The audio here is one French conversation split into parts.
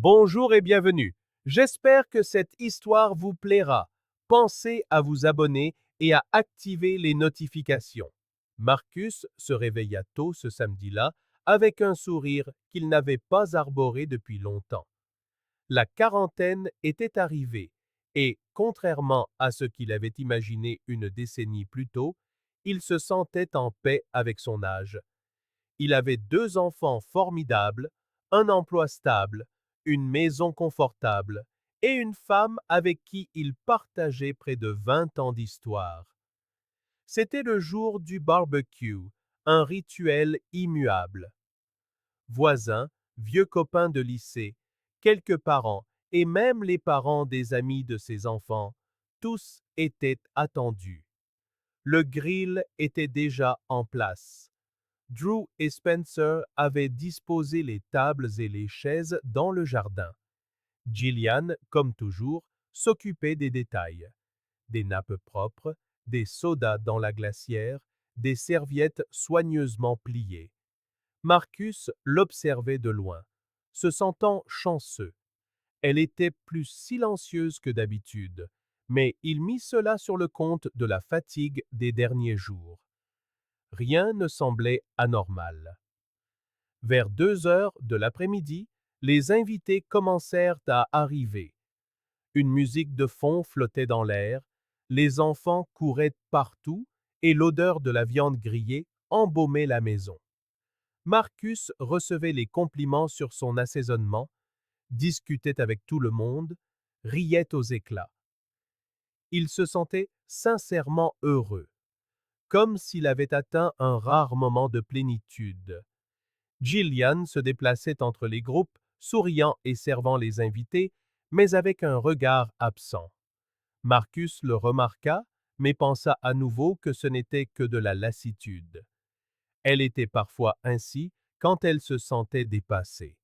Bonjour et bienvenue. J'espère que cette histoire vous plaira. Pensez à vous abonner et à activer les notifications. Marcus se réveilla tôt ce samedi-là avec un sourire qu'il n'avait pas arboré depuis longtemps. La quarantaine était arrivée et, contrairement à ce qu'il avait imaginé une décennie plus tôt, il se sentait en paix avec son âge. Il avait 2 enfants formidables, un emploi stable, une maison confortable et une femme avec qui il partageait près de 20 ans d'histoire. C'était le jour du barbecue, un rituel immuable. Voisins, vieux copains de lycée, quelques parents et même les parents des amis de ses enfants, tous étaient attendus. Le grill était déjà en place. Drew et Spencer avaient disposé les tables et les chaises dans le jardin. Gillian, comme toujours, s'occupait des détails. Des nappes propres, des sodas dans la glacière, des serviettes soigneusement pliées. Marcus l'observait de loin, se sentant chanceux. Elle était plus silencieuse que d'habitude, mais il mit cela sur le compte de la fatigue des derniers jours. Rien ne semblait anormal. Vers 2 heures de l'après-midi, les invités commencèrent à arriver. Une musique de fond flottait dans l'air, les enfants couraient partout et l'odeur de la viande grillée embaumait la maison. Marcus recevait les compliments sur son assaisonnement, discutait avec tout le monde, riait aux éclats. Il se sentait sincèrement heureux, comme s'il avait atteint un rare moment de plénitude. Gillian se déplaçait entre les groupes, souriant et servant les invités, mais avec un regard absent. Marcus le remarqua, mais pensa à nouveau que ce n'était que de la lassitude. Elle était parfois ainsi quand elle se sentait dépassée.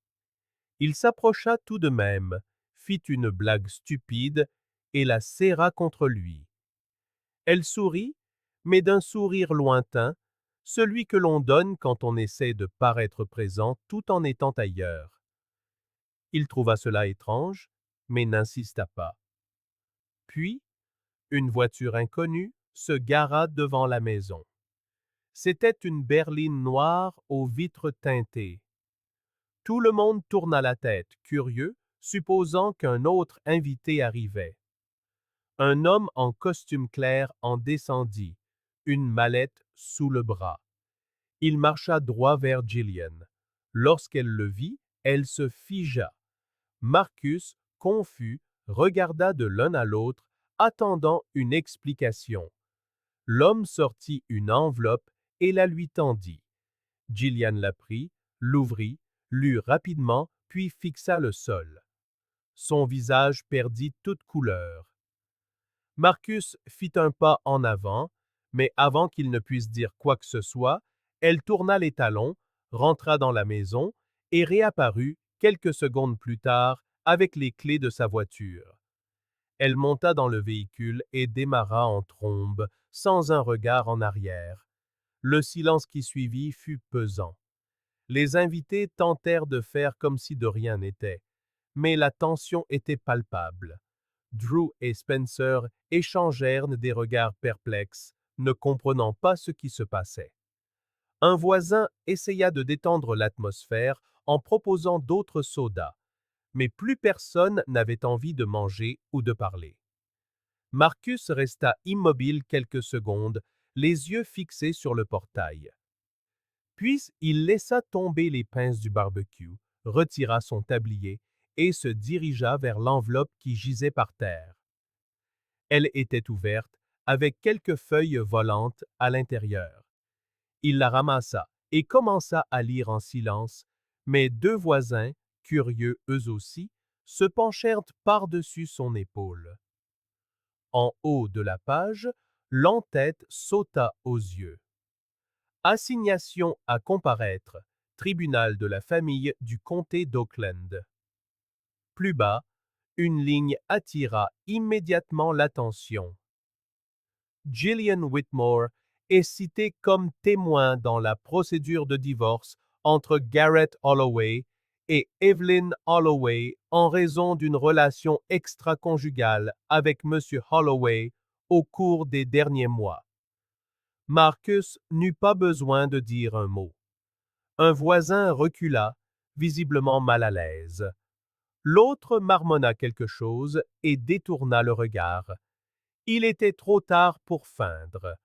Il s'approcha tout de même, fit une blague stupide et la serra contre lui. Elle sourit, mais d'un sourire lointain, celui que l'on donne quand on essaie de paraître présent tout en étant ailleurs. Il trouva cela étrange, mais n'insista pas. Puis, une voiture inconnue se gara devant la maison. C'était une berline noire aux vitres teintées. Tout le monde tourna la tête, curieux, supposant qu'un autre invité arrivait. Un homme en costume clair en descendit, une mallette sous le bras. Il marcha droit vers Gillian. Lorsqu'elle le vit, elle se figea. Marcus, confus, regarda de l'un à l'autre, attendant une explication. L'homme sortit une enveloppe et la lui tendit. Gillian la prit, l'ouvrit, lut rapidement, puis fixa le sol. Son visage perdit toute couleur. Marcus fit un pas en avant, mais avant qu'il ne puisse dire quoi que ce soit, elle tourna les talons, rentra dans la maison et réapparut quelques secondes plus tard avec les clés de sa voiture. Elle monta dans le véhicule et démarra en trombe, sans un regard en arrière. Le silence qui suivit fut pesant. Les invités tentèrent de faire comme si de rien n'était, mais la tension était palpable. Drew et Spencer échangèrent des regards perplexes, ne comprenant pas ce qui se passait. Un voisin essaya de détendre l'atmosphère en proposant d'autres sodas, mais plus personne n'avait envie de manger ou de parler. Marcus resta immobile quelques secondes, les yeux fixés sur le portail. Puis il laissa tomber les pinces du barbecue, retira son tablier et se dirigea vers l'enveloppe qui gisait par terre. Elle était ouverte, avec quelques feuilles volantes à l'intérieur. Il la ramassa et commença à lire en silence, mais 2 voisins, curieux eux aussi, se penchèrent par-dessus son épaule. En haut de la page, l'entête sauta aux yeux. Assignation à comparaître, tribunal de la famille du comté d'Oakland. Plus bas, une ligne attira immédiatement l'attention. Gillian Whitmore est citée comme témoin dans la procédure de divorce entre Garrett Holloway et Evelyn Holloway en raison d'une relation extra-conjugale avec M. Holloway au cours des derniers mois. Marcus n'eut pas besoin de dire un mot. Un voisin recula, visiblement mal à l'aise. L'autre marmonna quelque chose et détourna le regard. Il était trop tard pour feindre.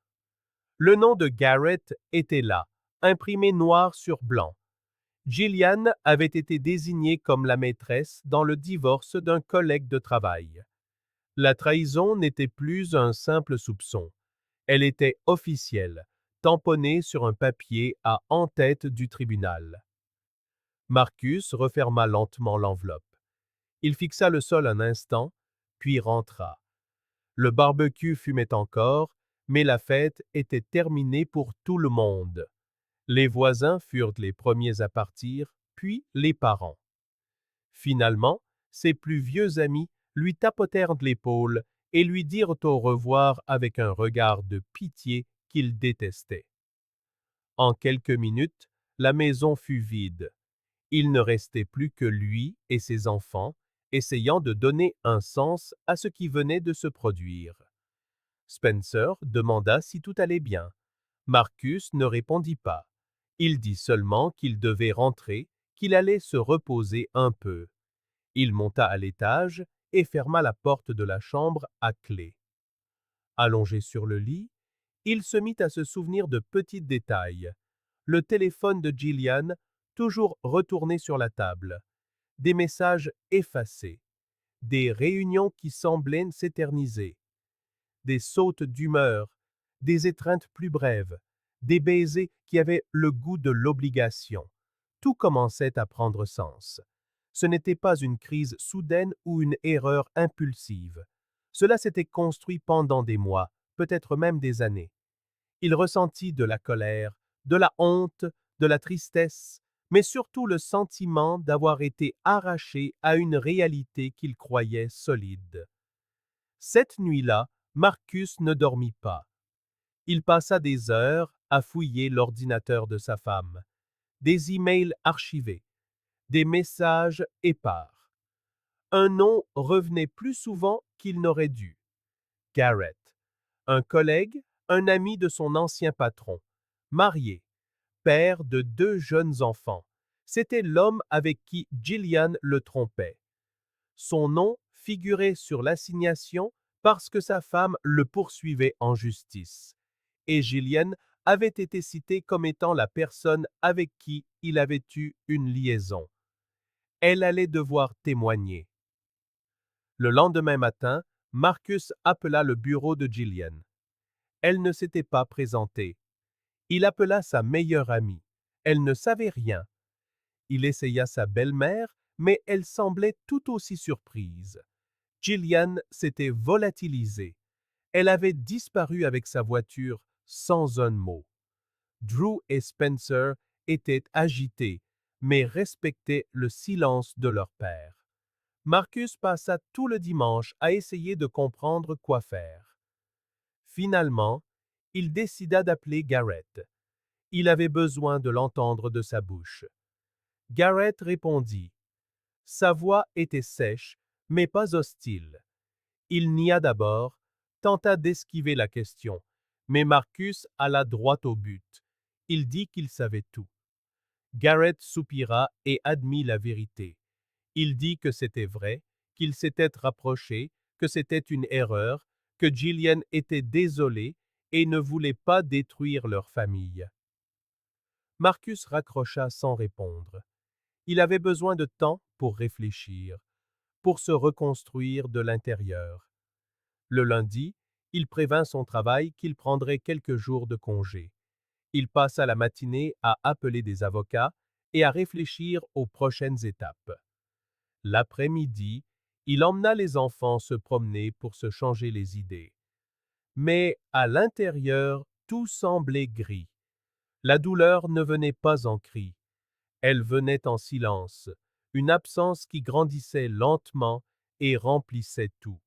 Le nom de Garrett était là, imprimé noir sur blanc. Gillian avait été désignée comme la maîtresse dans le divorce d'un collègue de travail. La trahison n'était plus un simple soupçon. Elle était officielle, tamponnée sur un papier à en-tête du tribunal. Marcus referma lentement l'enveloppe. Il fixa le sol un instant, puis rentra. Le barbecue fumait encore, mais la fête était terminée pour tout le monde. Les voisins furent les premiers à partir, puis les parents. Finalement, ses plus vieux amis lui tapotèrent l'épaule et lui dirent au revoir avec un regard de pitié qu'il détestait. En quelques minutes, la maison fut vide. Il ne restait plus que lui et ses enfants, essayant de donner un sens à ce qui venait de se produire. Spencer demanda si tout allait bien. Marcus ne répondit pas. Il dit seulement qu'il devait rentrer, qu'il allait se reposer un peu. Il monta à l'étage et ferma la porte de la chambre à clé. Allongé sur le lit, il se mit à se souvenir de petits détails. Le téléphone de Gillian, toujours retourné sur la table. Des messages effacés. Des réunions qui semblaient s'éterniser. Des sautes d'humeur. Des étreintes plus brèves. Des baisers qui avaient le goût de l'obligation. Tout commençait à prendre sens. Ce n'était pas une crise soudaine ou une erreur impulsive. Cela s'était construit pendant des mois, peut-être même des années. Il ressentit de la colère, de la honte, de la tristesse, mais surtout le sentiment d'avoir été arraché à une réalité qu'il croyait solide. Cette nuit-là, Marcus ne dormit pas. Il passa des heures à fouiller l'ordinateur de sa femme, des emails archivés, des messages épars. Un nom revenait plus souvent qu'il n'aurait dû. Garrett, un collègue, un ami de son ancien patron, marié, père de 2 jeunes enfants. C'était l'homme avec qui Gillian le trompait. Son nom figurait sur l'assignation parce que sa femme le poursuivait en justice. Et Gillian avait été citée comme étant la personne avec qui il avait eu une liaison. Elle allait devoir témoigner. Le lendemain matin, Marcus appela le bureau de Gillian. Elle ne s'était pas présentée. Il appela sa meilleure amie. Elle ne savait rien. Il essaya sa belle-mère, mais elle semblait tout aussi surprise. Gillian s'était volatilisée. Elle avait disparu avec sa voiture sans un mot. Drew et Spencer étaient agités, mais respectaient le silence de leur père. Marcus passa tout le dimanche à essayer de comprendre quoi faire. Finalement, il décida d'appeler Garrett. Il avait besoin de l'entendre de sa bouche. Garrett répondit. Sa voix était sèche, mais pas hostile. Il nia d'abord, tenta d'esquiver la question, mais Marcus alla droit au but. Il dit qu'il savait tout. Garrett soupira et admit la vérité. Il dit que c'était vrai, qu'il s'était rapproché, que c'était une erreur, que Gillian était désolée et ne voulait pas détruire leur famille. Marcus raccrocha sans répondre. Il avait besoin de temps pour réfléchir, pour se reconstruire de l'intérieur. Le lundi, il prévint son travail qu'il prendrait quelques jours de congé. Il passa la matinée à appeler des avocats et à réfléchir aux prochaines étapes. L'après-midi, il emmena les enfants se promener pour se changer les idées. Mais à l'intérieur, tout semblait gris. La douleur ne venait pas en cris. Elle venait en silence, une absence qui grandissait lentement et remplissait tout.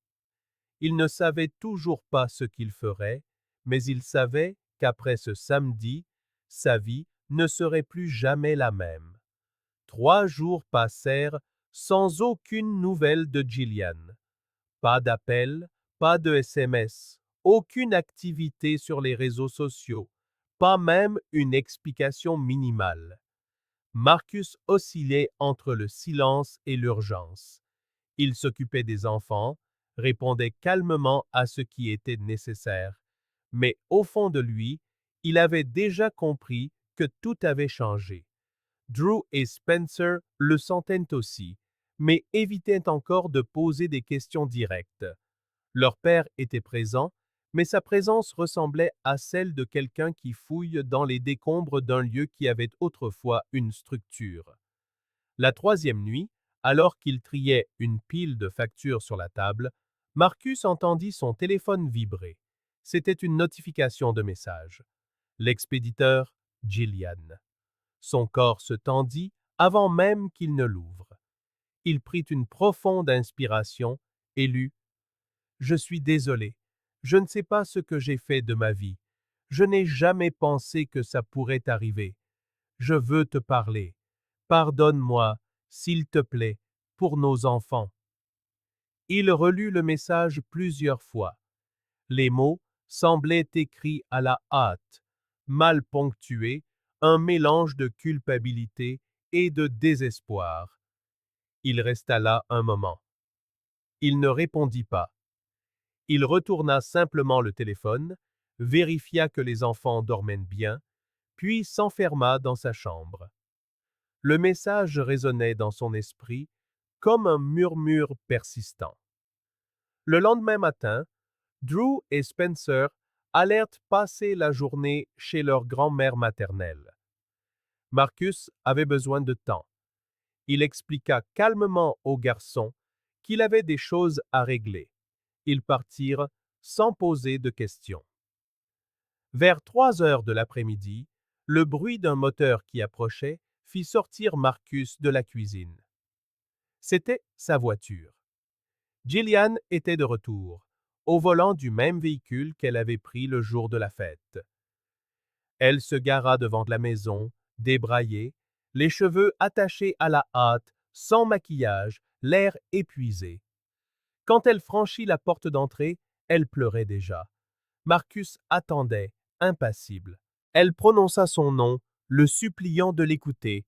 Il ne savait toujours pas ce qu'il ferait, mais il savait qu'après ce samedi, sa vie ne serait plus jamais la même. 3 jours passèrent sans aucune nouvelle de Gillian. Pas d'appel, pas de SMS, aucune activité sur les réseaux sociaux, pas même une explication minimale. Marcus oscillait entre le silence et l'urgence. Il s'occupait des enfants, répondait calmement à ce qui était nécessaire. Mais au fond de lui, il avait déjà compris que tout avait changé. Drew et Spencer le sentaient aussi, mais évitaient encore de poser des questions directes. Leur père était présent, mais sa présence ressemblait à celle de quelqu'un qui fouille dans les décombres d'un lieu qui avait autrefois une structure. La troisième nuit, alors qu'il triait une pile de factures sur la table, Marcus entendit son téléphone vibrer. C'était une notification de message. L'expéditeur, Gillian. Son corps se tendit avant même qu'il ne l'ouvre. Il prit une profonde inspiration et lut: Je suis désolé. Je ne sais pas ce que j'ai fait de ma vie. Je n'ai jamais pensé que ça pourrait arriver. Je veux te parler. Pardonne-moi, s'il te plaît, pour nos enfants. Il relut le message plusieurs fois. Les mots semblaient écrits à la hâte, mal ponctués, un mélange de culpabilité et de désespoir. Il resta là un moment. Il ne répondit pas. Il retourna simplement le téléphone, vérifia que les enfants dormaient bien, puis s'enferma dans sa chambre. Le message résonnait dans son esprit comme un murmure persistant. Le lendemain matin, Drew et Spencer allèrent passer la journée chez leur grand-mère maternelle. Marcus avait besoin de temps. Il expliqua calmement au garçon qu'il avait des choses à régler. Ils partirent sans poser de questions. Vers 3 heures de l'après-midi, le bruit d'un moteur qui approchait fit sortir Marcus de la cuisine. C'était sa voiture. Gillian était de retour, au volant du même véhicule qu'elle avait pris le jour de la fête. Elle se gara devant la maison, débraillée, les cheveux attachés à la hâte, sans maquillage, l'air épuisé. Quand elle franchit la porte d'entrée, elle pleurait déjà. Marcus attendait, impassible. Elle prononça son nom, le suppliant de l'écouter.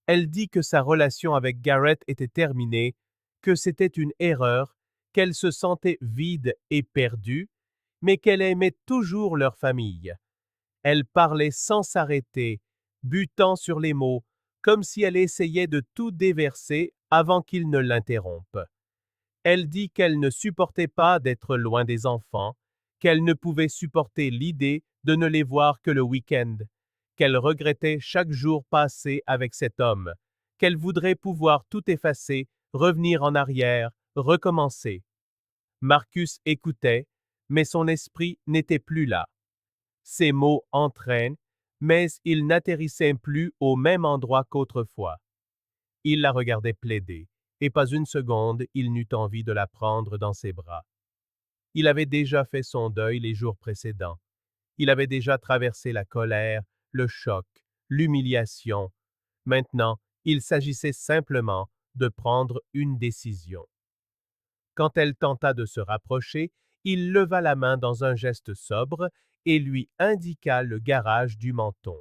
Elle dit que sa relation avec Garrett était terminée, que c'était une erreur, qu'elle se sentait vide et perdue, mais qu'elle aimait toujours leur famille. Elle parlait sans s'arrêter, butant sur les mots, comme si elle essayait de tout déverser avant qu'il ne l'interrompe. Elle dit qu'elle ne supportait pas d'être loin des enfants, qu'elle ne pouvait supporter l'idée de ne les voir que le week-end, qu'elle regrettait chaque jour passé avec cet homme, qu'elle voudrait pouvoir tout effacer, revenir en arrière, recommencer. Marcus écoutait, mais son esprit n'était plus là. Ses mots entraînent, mais ils n'atterrissaient plus au même endroit qu'autrefois. Il la regardait plaider, et pas une seconde il n'eut envie de la prendre dans ses bras. Il avait déjà fait son deuil les jours précédents. Il avait déjà traversé la colère, le choc, l'humiliation. Maintenant, il s'agissait simplement de prendre une décision. Quand elle tenta de se rapprocher, il leva la main dans un geste sobre et lui indiqua le garage du Menton.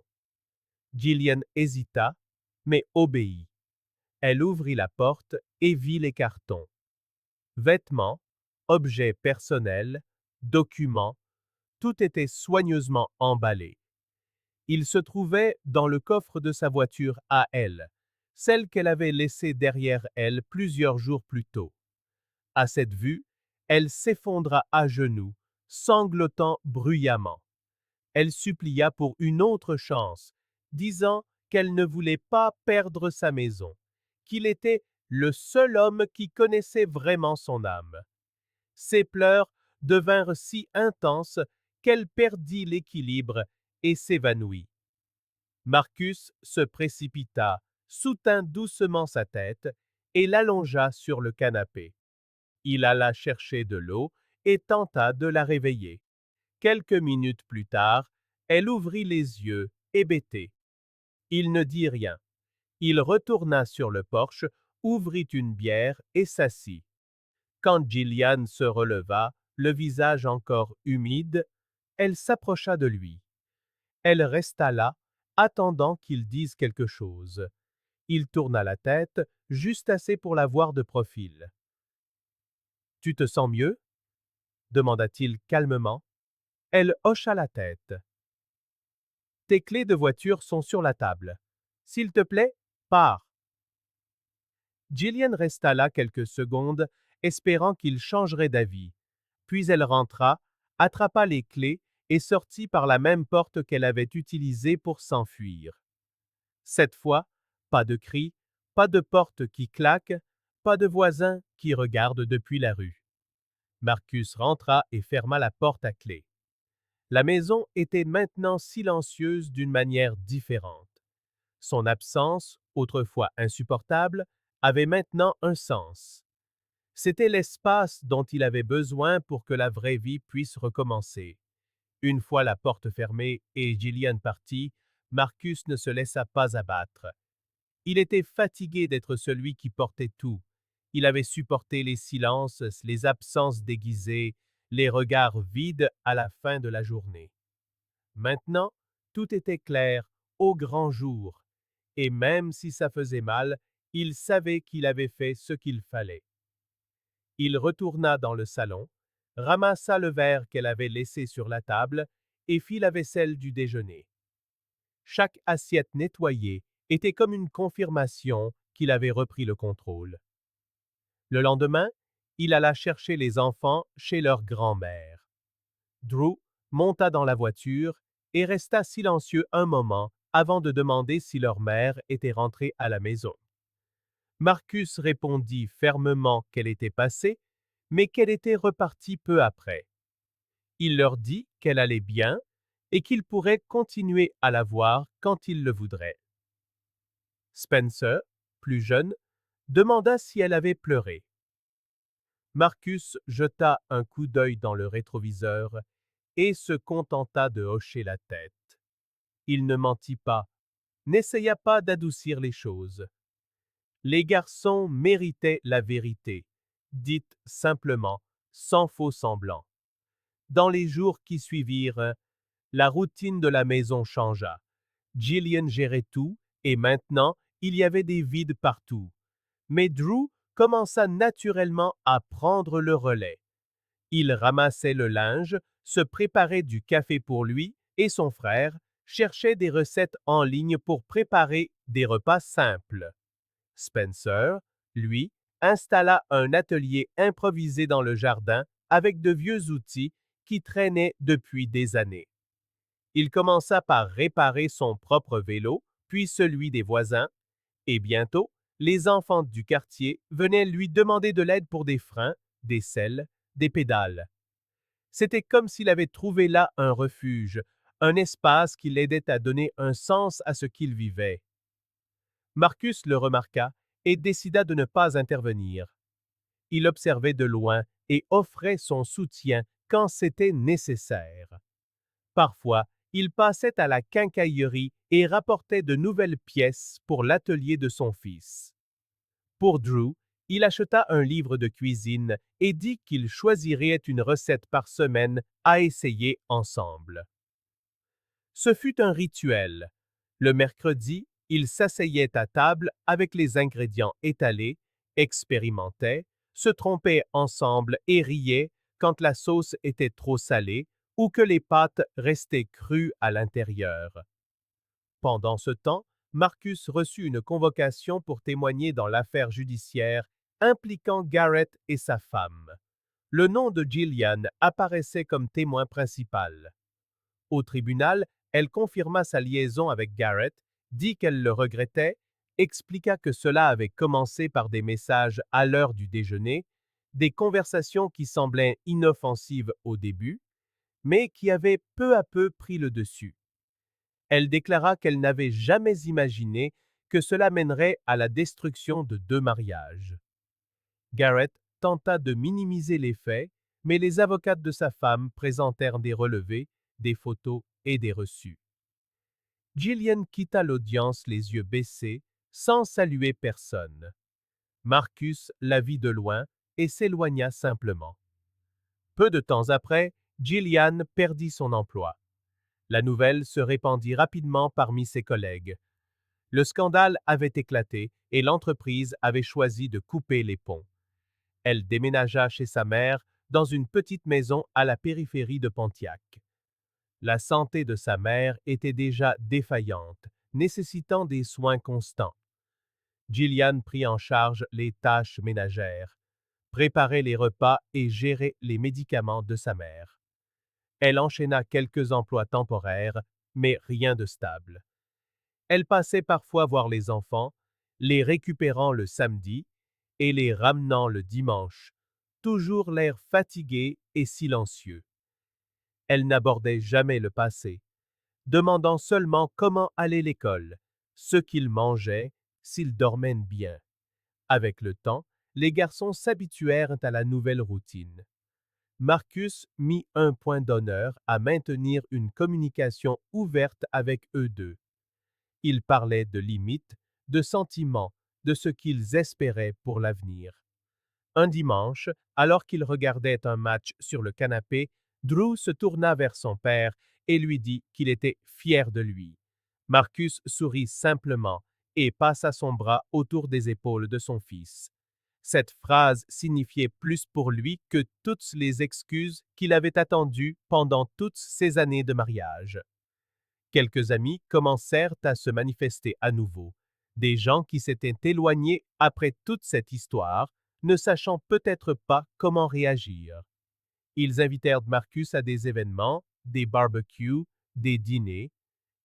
Gillian hésita, mais obéit. Elle ouvrit la porte et vit les cartons. Vêtements, objets personnels, documents, tout était soigneusement emballé. Il se trouvait dans le coffre de sa voiture à elle, celle qu'elle avait laissée derrière elle plusieurs jours plus tôt. À cette vue, elle s'effondra à genoux, sanglotant bruyamment. Elle supplia pour une autre chance, disant qu'elle ne voulait pas perdre sa maison, qu'il était le seul homme qui connaissait vraiment son âme. Ses pleurs devinrent si intenses qu'elle perdit l'équilibre et s'évanouit. Marcus se précipita, soutint doucement sa tête et l'allongea sur le canapé. Il alla chercher de l'eau et tenta de la réveiller. Quelques minutes plus tard, elle ouvrit les yeux, hébétée. Il ne dit rien. Il retourna sur le porche, ouvrit une bière et s'assit. Quand Gillian se releva, le visage encore humide, elle s'approcha de lui. Elle resta là, attendant qu'il dise quelque chose. Il tourna la tête, juste assez pour la voir de profil. « Tu te sens mieux ?» demanda-t-il calmement. Elle hocha la tête. « Tes clés de voiture sont sur la table. S'il te plaît, pars. » Gillian resta là quelques secondes, espérant qu'il changerait d'avis. Puis elle rentra, attrapa les clés et sortit par la même porte qu'elle avait utilisée pour s'enfuir. Cette fois, pas de cris, pas de porte qui claque, pas de voisins qui regardent depuis la rue. Marcus rentra et ferma la porte à clé. La maison était maintenant silencieuse d'une manière différente. Son absence, autrefois insupportable, avait maintenant un sens. C'était l'espace dont il avait besoin pour que la vraie vie puisse recommencer. Une fois la porte fermée et Gillian partie, Marcus ne se laissa pas abattre. Il était fatigué d'être celui qui portait tout. Il avait supporté les silences, les absences déguisées, les regards vides à la fin de la journée. Maintenant, tout était clair, au grand jour, et même si ça faisait mal, il savait qu'il avait fait ce qu'il fallait. Il retourna dans le salon, ramassa le verre qu'elle avait laissé sur la table et fit la vaisselle du déjeuner. Chaque assiette nettoyée était comme une confirmation qu'il avait repris le contrôle. Le lendemain, il alla chercher les enfants chez leur grand-mère. Drew monta dans la voiture et resta silencieux un moment avant de demander si leur mère était rentrée à la maison. Marcus répondit fermement qu'elle était passée, mais qu'elle était repartie peu après. Il leur dit qu'elle allait bien et qu'il pourrait continuer à la voir quand il le voudrait. Spencer, plus jeune, demanda si elle avait pleuré. Marcus jeta un coup d'œil dans le rétroviseur et se contenta de hocher la tête. Il ne mentit pas, n'essaya pas d'adoucir les choses. Les garçons méritaient la vérité, dite simplement, sans faux semblant. Dans les jours qui suivirent, la routine de la maison changea. Gillian gérait tout et maintenant, il y avait des vides partout. Mais Drew commença naturellement à prendre le relais. Il ramassait le linge, se préparait du café pour lui et son frère, cherchait des recettes en ligne pour préparer des repas simples. Spencer, lui, installa un atelier improvisé dans le jardin avec de vieux outils qui traînaient depuis des années. Il commença par réparer son propre vélo, puis celui des voisins, et bientôt, les enfants du quartier venaient lui demander de l'aide pour des freins, des selles, des pédales. C'était comme s'il avait trouvé là un refuge, un espace qui l'aidait à donner un sens à ce qu'il vivait. Marcus le remarqua et décida de ne pas intervenir. Il observait de loin et offrait son soutien quand c'était nécessaire. Parfois, il passait à la quincaillerie et rapportait de nouvelles pièces pour l'atelier de son fils. Pour Drew, il acheta un livre de cuisine et dit qu'il choisirait une recette par semaine à essayer ensemble. Ce fut un rituel. Le mercredi, ils s'asseyaient à table avec les ingrédients étalés, expérimentaient, se trompaient ensemble et riaient quand la sauce était trop salée ou que les pâtes restaient crues à l'intérieur. Pendant ce temps, Marcus reçut une convocation pour témoigner dans l'affaire judiciaire impliquant Garrett et sa femme. Le nom de Gillian apparaissait comme témoin principal. Au tribunal, elle confirma sa liaison avec Garrett, dit qu'elle le regrettait, expliqua que cela avait commencé par des messages à l'heure du déjeuner, des conversations qui semblaient inoffensives au début, mais qui avaient peu à peu pris le dessus. Elle déclara qu'elle n'avait jamais imaginé que cela mènerait à la destruction de 2 mariages. Garrett tenta de minimiser les faits, mais les avocates de sa femme présentèrent des relevés, des photos et des reçus. Gillian quitta l'audience les yeux baissés, sans saluer personne. Marcus la vit de loin et s'éloigna simplement. Peu de temps après, Gillian perdit son emploi. La nouvelle se répandit rapidement parmi ses collègues. Le scandale avait éclaté et l'entreprise avait choisi de couper les ponts. Elle déménagea chez sa mère dans une petite maison à la périphérie de Pontiac. La santé de sa mère était déjà défaillante, nécessitant des soins constants. Gillian prit en charge les tâches ménagères, préparait les repas et gérait les médicaments de sa mère. Elle enchaîna quelques emplois temporaires, mais rien de stable. Elle passait parfois voir les enfants, les récupérant le samedi et les ramenant le dimanche, toujours l'air fatigué et silencieux. Elle n'abordait jamais le passé, demandant seulement comment allait l'école, ce qu'ils mangeaient, s'ils dormaient bien. Avec le temps, les garçons s'habituèrent à la nouvelle routine. Marcus mit un point d'honneur à maintenir une communication ouverte avec eux deux. Ils parlaient de limites, de sentiments, de ce qu'ils espéraient pour l'avenir. Un dimanche, alors qu'ils regardaient un match sur le canapé, Drew se tourna vers son père et lui dit qu'il était fier de lui. Marcus sourit simplement et passa son bras autour des épaules de son fils. Cette phrase signifiait plus pour lui que toutes les excuses qu'il avait attendues pendant toutes ces années de mariage. Quelques amis commencèrent à se manifester à nouveau. Des gens qui s'étaient éloignés après toute cette histoire, ne sachant peut-être pas comment réagir. Ils invitèrent Marcus à des événements, des barbecues, des dîners.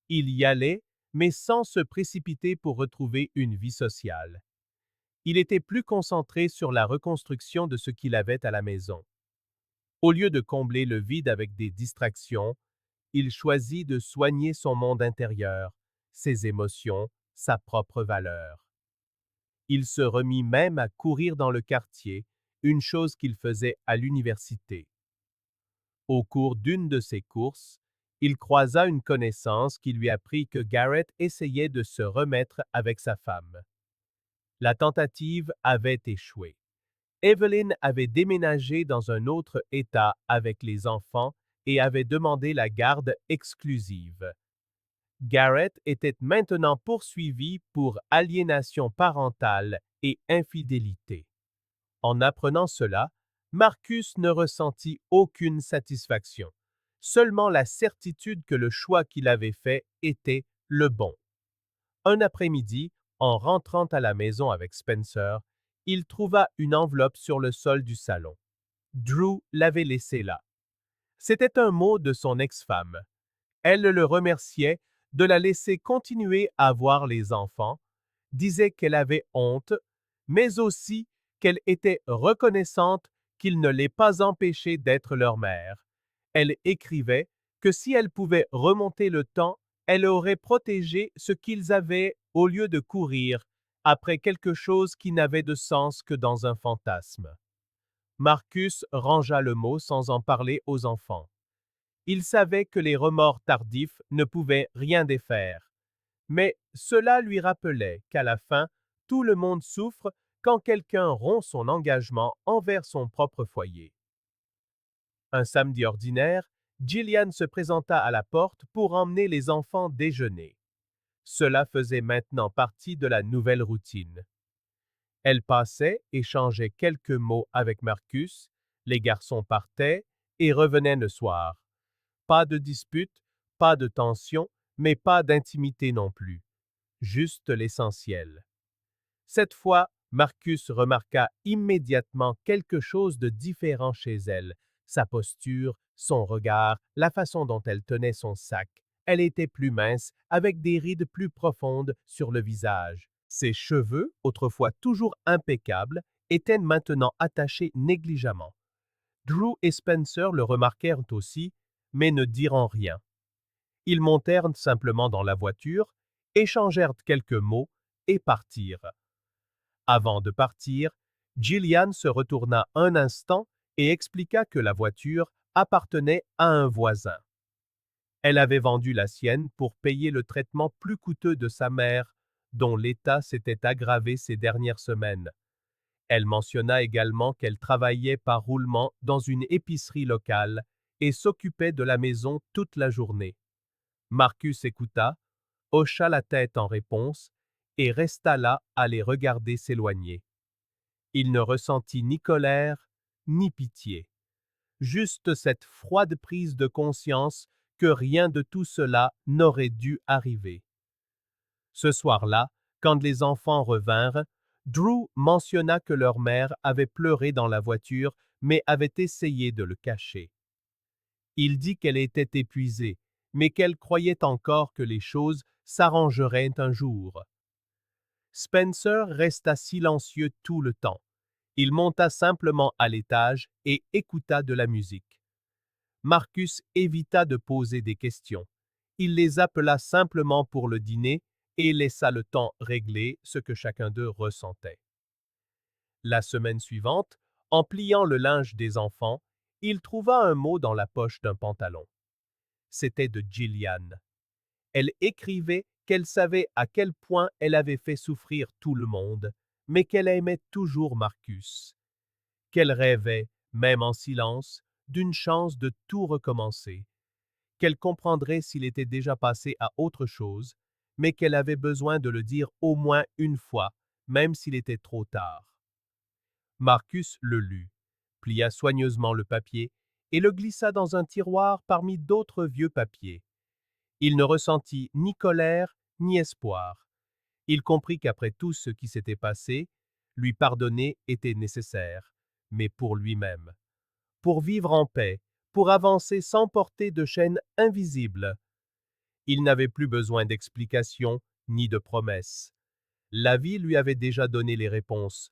Il y allait, mais sans se précipiter pour retrouver une vie sociale. Il était plus concentré sur la reconstruction de ce qu'il avait à la maison. Au lieu de combler le vide avec des distractions, il choisit de soigner son monde intérieur, ses émotions, sa propre valeur. Il se remit même à courir dans le quartier, une chose qu'il faisait à l'université. Au cours d'une de ses courses, il croisa une connaissance qui lui apprit que Garrett essayait de se remettre avec sa femme. La tentative avait échoué. Evelyn avait déménagé dans un autre État avec les enfants et avait demandé la garde exclusive. Garrett était maintenant poursuivi pour aliénation parentale et infidélité. En apprenant cela, Marcus ne ressentit aucune satisfaction, seulement la certitude que le choix qu'il avait fait était le bon. Un après-midi, en rentrant à la maison avec Spencer, il trouva une enveloppe sur le sol du salon. Drew l'avait laissée là. C'était un mot de son ex-femme. Elle le remerciait de la laisser continuer à voir les enfants, disait qu'elle avait honte, mais aussi qu'elle était reconnaissante qu'il ne l'ait pas empêchée d'être leur mère. Elle écrivait que si elle pouvait remonter le temps, elle aurait protégé ce qu'ils avaient au lieu de courir après quelque chose qui n'avait de sens que dans un fantasme. Marcus rangea le mot sans en parler aux enfants. Il savait que les remords tardifs ne pouvaient rien défaire, mais cela lui rappelait qu'à la fin, tout le monde souffre quand quelqu'un rompt son engagement envers son propre foyer. Un samedi ordinaire, Gillian se présenta à la porte pour emmener les enfants déjeuner. Cela faisait maintenant partie de la nouvelle routine. Elle passait, échangeait quelques mots avec Marcus, les garçons partaient et revenaient le soir. Pas de dispute, pas de tension, mais pas d'intimité non plus. Juste l'essentiel. Cette fois, Marcus remarqua immédiatement quelque chose de différent chez elle. Sa posture, son regard, la façon dont elle tenait son sac. Elle était plus mince, avec des rides plus profondes sur le visage. Ses cheveux, autrefois toujours impeccables, étaient maintenant attachés négligemment. Drew et Spencer le remarquèrent aussi, mais ne dirent rien. Ils montèrent simplement dans la voiture, échangèrent quelques mots et partirent. Avant de partir, Gillian se retourna un instant et expliqua que la voiture appartenait à un voisin. Elle avait vendu la sienne pour payer le traitement plus coûteux de sa mère, dont l'état s'était aggravé ces dernières semaines. Elle mentionna également qu'elle travaillait par roulement dans une épicerie locale et s'occupait de la maison toute la journée. Marcus écouta, hocha la tête en réponse et resta là à les regarder s'éloigner. Il ne ressentit ni colère, ni pitié. Juste cette froide prise de conscience que rien de tout cela n'aurait dû arriver. Ce soir-là, quand les enfants revinrent, Drew mentionna que leur mère avait pleuré dans la voiture, mais avait essayé de le cacher. Il dit qu'elle était épuisée, mais qu'elle croyait encore que les choses s'arrangeraient un jour. Spencer resta silencieux tout le temps. Il monta simplement à l'étage et écouta de la musique. Marcus évita de poser des questions. Il les appela simplement pour le dîner et laissa le temps régler ce que chacun d'eux ressentait. La semaine suivante, en pliant le linge des enfants, il trouva un mot dans la poche d'un pantalon. C'était de Gillian. Elle écrivait qu'elle savait à quel point elle avait fait souffrir tout le monde, mais qu'elle aimait toujours Marcus. Qu'elle rêvait, même en silence, d'une chance de tout recommencer. Qu'elle comprendrait s'il était déjà passé à autre chose, mais qu'elle avait besoin de le dire au moins une fois, même s'il était trop tard. Marcus le lut, plia soigneusement le papier et le glissa dans un tiroir parmi d'autres vieux papiers. Il ne ressentit ni colère ni espoir. Il comprit qu'après tout ce qui s'était passé, lui pardonner était nécessaire, mais pour lui-même. Pour vivre en paix, pour avancer sans porter de chaîne invisible. Il n'avait plus besoin d'explications ni de promesses. La vie lui avait déjà donné les réponses.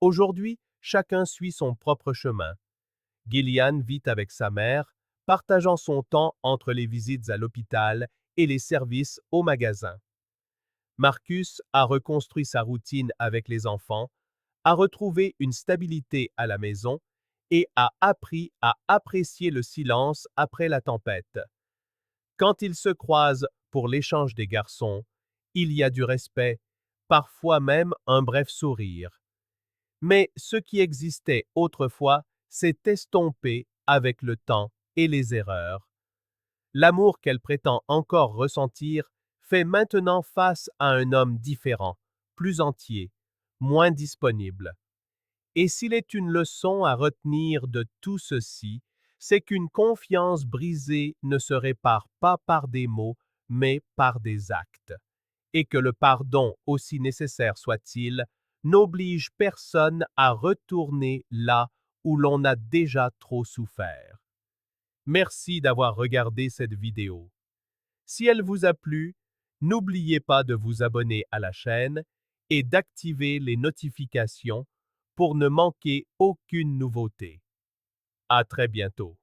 Aujourd'hui, chacun suit son propre chemin. Gillian vit avec sa mère, partageant son temps entre les visites à l'hôpital et les services au magasin. Marcus a reconstruit sa routine avec les enfants, a retrouvé une stabilité à la maison et a appris à apprécier le silence après la tempête. Quand ils se croisent pour l'échange des garçons, il y a du respect, parfois même un bref sourire. Mais ce qui existait autrefois s'est estompé avec le temps et les erreurs. L'amour qu'elle prétend encore ressentir fait maintenant face à un homme différent, plus entier, moins disponible. Et s'il est une leçon à retenir de tout ceci, c'est qu'une confiance brisée ne se répare pas par des mots, mais par des actes. Et que le pardon, aussi nécessaire soit-il, n'oblige personne à retourner là où l'on a déjà trop souffert. Merci d'avoir regardé cette vidéo. Si elle vous a plu, n'oubliez pas de vous abonner à la chaîne et d'activer les notifications pour ne manquer aucune nouveauté. À très bientôt.